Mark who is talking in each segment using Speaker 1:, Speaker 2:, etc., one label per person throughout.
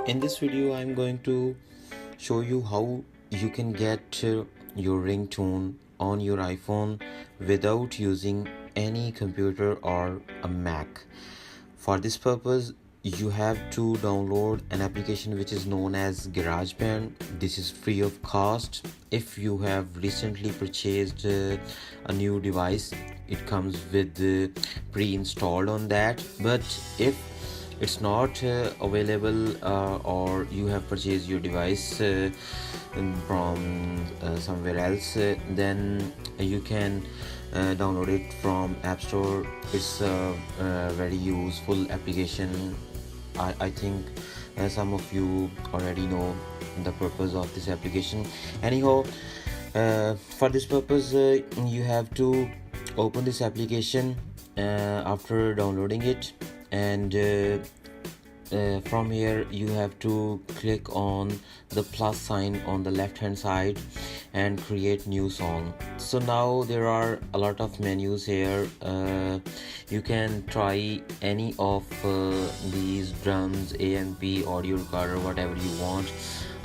Speaker 1: In this video, I'm going to show you how you can get your ringtone on your iPhone without using any computer or a Mac. For this purpose, you have to download an application which is known as GarageBand. This is free of cost. If you have recently purchased a new device, it comes with pre-installed on that. But if it's not available or you have purchased your device from somewhere else, then you can download it from App Store. It's a very useful application. I think some of you already know the purpose of this application. Anyhow, for this purpose, you have to open this application after downloading it, and from here you have to click on the plus sign on the left hand side and create new song. So now there are a lot of menus here. You can try any of these: drums, AMP, audio recorder, whatever you want.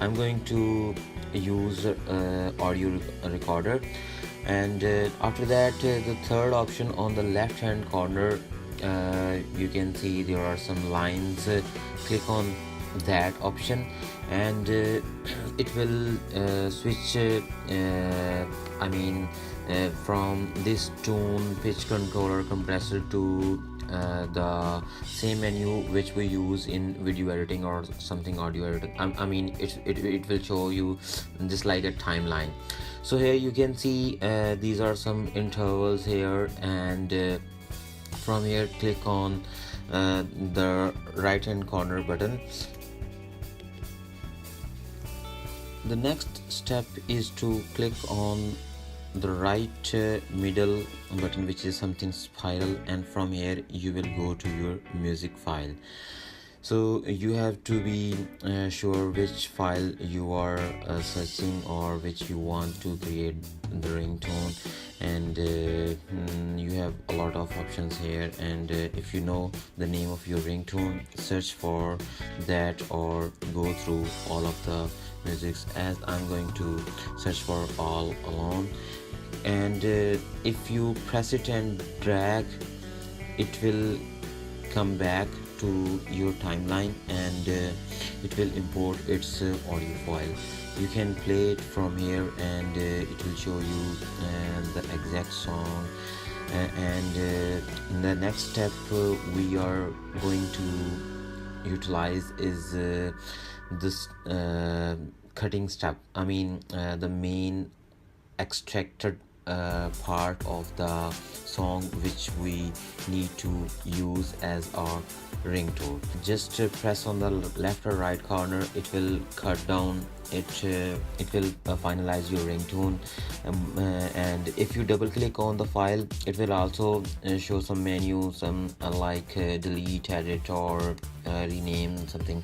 Speaker 1: I'm going to use audio recorder, and after that the third option on the left hand corner, you can see there are some lines. Click on that option and it will switch from this tune, pitch controller, compressor to the same menu which we use in video editing or something, audio editing. It will show you just like a timeline. So here you can see these are some intervals here, and from here click on the right hand corner button. The next step is to click on the right middle button, which is something spiral, and from here you will go to your music file. So you have to be sure which file you are searching or which you want to create the ringtone, and you have a lot of options here. And if you know the name of your ringtone, search for that or go through all of the musics, as I'm going to search for All Alone. And if you press it and drag, it will come back to your timeline, and it will import its audio file. You can play it from here, and it will show you the exact song. And in the next step we are going to utilize is this cutting step. The main extracted part of the song which we need to use as our ringtone. Just press on the left or right corner, it will cut down, it will finalize your ringtone. And if you double click on the file, it will also show some menus, like delete, edit, or rename something.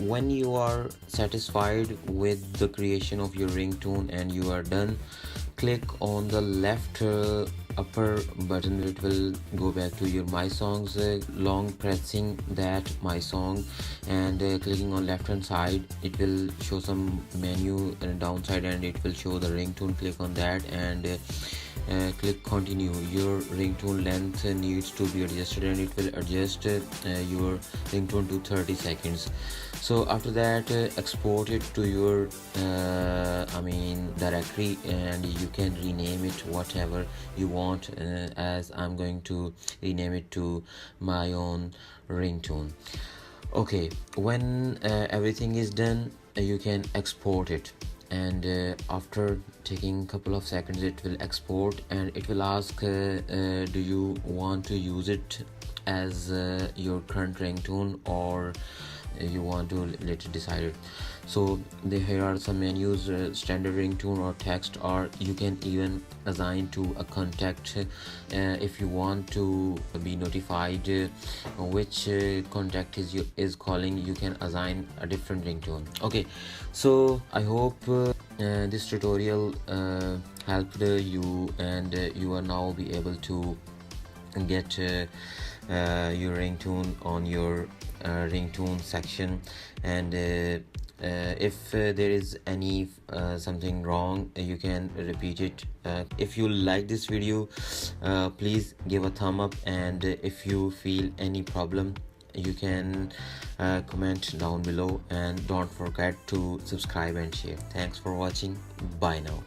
Speaker 1: When you are satisfied with the creation of your ringtone and you are done, click on the left upper button. It will go back to your My Songs. Long pressing that My Song and clicking on left hand side, it will show some menu and downside, and it will show the ringtone. Click on that and click continue. Your ringtone length needs to be adjusted, and it will adjust your ringtone to 30 seconds. So after that, export it to your directory, and you can rename it whatever you want, as I'm going to rename it to My Own Ringtone. Okay, when everything is done, you can export it, and after taking a couple of seconds it will export, and it will ask do you want to use it as your current ringtone, or you want to later decide it. So here are some menus: standard ringtone or text, or you can even assign to a contact. If you want to be notified which contact is calling, you can assign a different ringtone. Okay, so I hope this tutorial helped you, and you are now be able to get your ringtone on your ringtone section. And if there is any something wrong, you can repeat it. If you like this video, please give a thumb up, and if you feel any problem, you can comment down below, and don't forget to subscribe and share. Thanks for watching. Bye now.